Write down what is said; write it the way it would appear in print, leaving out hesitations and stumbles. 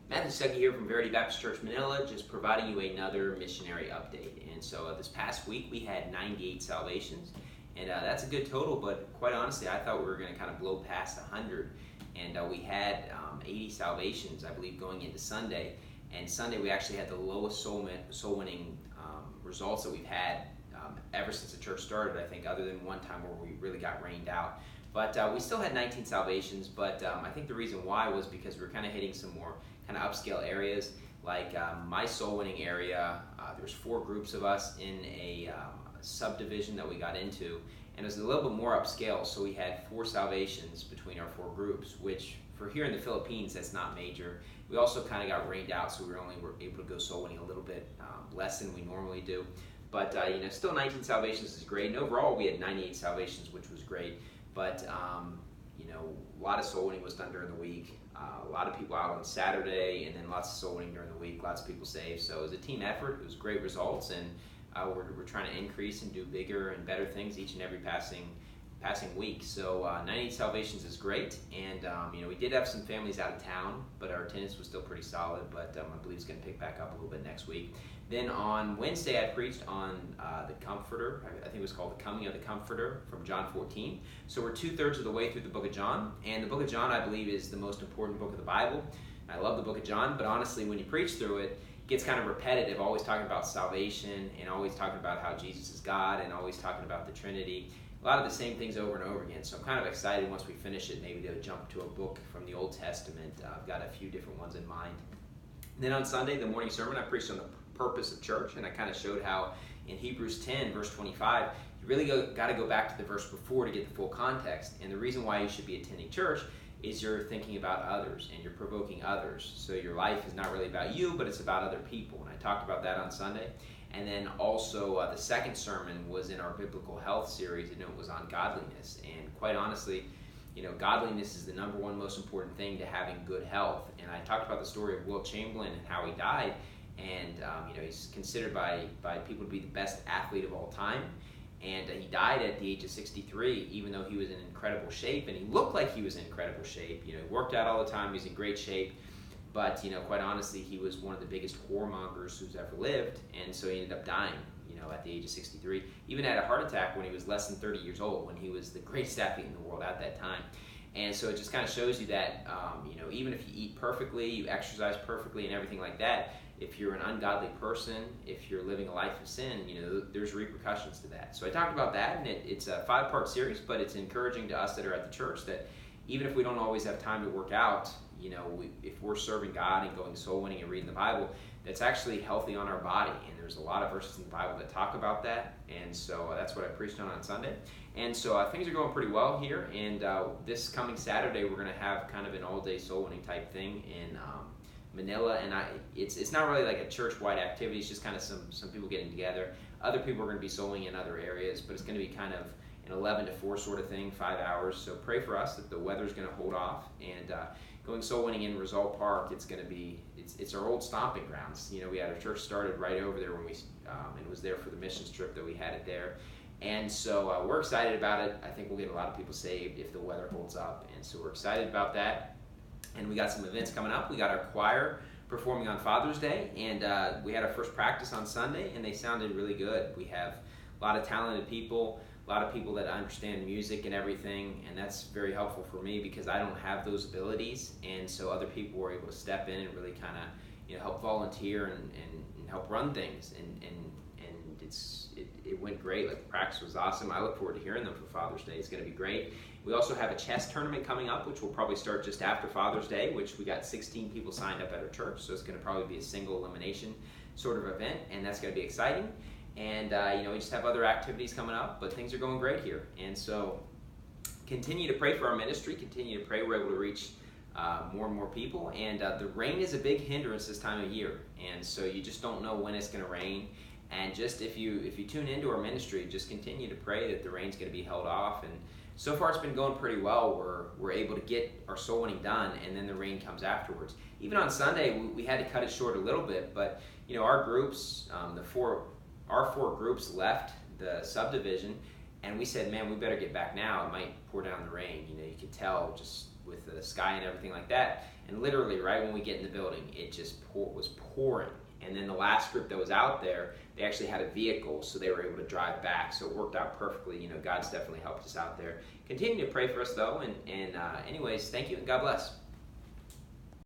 Matthew Stuckey here from Verity Baptist Church, Manila, just providing you another missionary update. And so this past week we had 98 salvations, and that's a good total, but quite honestly, I thought we were going to kind of blow past 100. And we had 80 salvations, I believe, going into Sunday. And Sunday we actually had the lowest soul winning results that we've had ever since the church started, I think, other than one time where we really got rained out. But we still had 19 salvations, but I think the reason why was because we were kind of hitting some more kind of upscale areas. Like my soul winning area, there's 4 groups of us in a subdivision that we got into, and it was a little bit more upscale, so we had 4 salvations between our 4 groups, which for here in the Philippines, that's not major. We also kind of got rained out, so we were able to go soul winning a little bit less than we normally do. But still 19 salvations is great, and overall we had 98 salvations, which was great. But a lot of soul winning was done during the week. A lot of people out on Saturday, and then lots of soul winning during the week. Lots of people saved. So it was a team effort. It was great results, and we're trying to increase and do bigger and better things each and every passing week. So 98 salvations is great, and we did have some families out of town, but our attendance was still pretty solid. But I believe it's going to pick back up a little bit next week. Then on Wednesday, I preached on the Comforter. I think it was called The Coming of the Comforter from John 14. So we're 2/3 of the way through the book of John. And the book of John, I believe, is the most important book of the Bible. I love the book of John, but honestly, when you preach through it, it gets kind of repetitive, always talking about salvation and always talking about how Jesus is God and always talking about the Trinity. A lot of the same things over and over again. So I'm kind of excited once we finish it, maybe to jump to a book from the Old Testament. I've got a few different ones in mind. And then on Sunday, the morning sermon, I preached on the purpose of church, and I kind of showed how in Hebrews 10 verse 25 you really got to go back to the verse before to get the full context. And the reason why you should be attending church is you're thinking about others and you're provoking others, so your life is not really about you, but it's about other people. And I talked about that on Sunday. And then also the second sermon was in our biblical health series, and it was on godliness. And quite honestly, godliness is the number one most important thing to having good health. And I talked about the story of Wilt Chamberlain and how he died. And he's considered by people to be the best athlete of all time. And he died at the age of 63, even though he was in incredible shape. And he looked like he was in incredible shape. He worked out all the time. He was in great shape. But, quite honestly, he was one of the biggest whoremongers who's ever lived. And so he ended up dying, at the age of 63. Even had a heart attack when he was less than 30 years old, when he was the greatest athlete in the world at that time. And so it just kind of shows you that, even if you eat perfectly, you exercise perfectly and everything like that, if you're an ungodly person, if you're living a life of sin, there's repercussions to that. So I talked about that, and it's a 5-part series, but it's encouraging to us that are at the church that even if we don't always have time to work out, if we're serving God and going soul winning and reading the Bible, that's actually healthy on our body. And there's a lot of verses in the Bible that talk about that. And so that's what I preached on Sunday. And so things are going pretty well here. And this coming Saturday, we're going to have kind of an all-day soul winning type thing in Manila. And it's not really like a church-wide activity. It's just kind of some people getting together. Other people are going to be soul winning in other areas, but it's going to be kind of an 11 to 4 sort of thing, 5 hours. So pray for us that the weather's going to hold off. And going soul winning in Result Park, it's going to be, it's our old stomping grounds. We had our church started right over there when we, and it was there for the missions trip that we had it there. And so we're excited about it. I think we'll get a lot of people saved if the weather holds up. And so we're excited about that. And we got some events coming up. We got our choir performing on Father's Day, and we had our first practice on Sunday, and they sounded really good. We have a lot of talented people, a lot of people that understand music and everything, and that's very helpful for me because I don't have those abilities. And so other people were able to step in and really kind of help volunteer and help run things, and it went great. Like, the practice was awesome. I look forward to hearing them for Father's Day. It's going to be great. We also have a chess tournament coming up, which will probably start just after Father's Day, which we got 16 people signed up at our church, so it's going to probably be a single elimination sort of event, and that's going to be exciting. And we just have other activities coming up, but things are going great here. And so continue to pray for our ministry. Continue to pray we're able to reach more and more people. And the rain is a big hindrance this time of year, and so you just don't know when it's going to rain. And just if you tune into our ministry, just continue to pray that the rain's going to be held off. And so far it's been going pretty well. We're able to get our soul winning done, and then the rain comes afterwards. Even on Sunday, we had to cut it short a little bit, but our groups, our 4 groups left the subdivision, and we said, man, we better get back now. It might pour down the rain. You could tell just with the sky and everything like that. And literally, right when we get in the building, it just was pouring. And then the last group that was out there, they actually had a vehicle, so they were able to drive back. So it worked out perfectly. You know, God's definitely helped us out there. Continue to pray for us, though. And anyways, thank you, and God bless.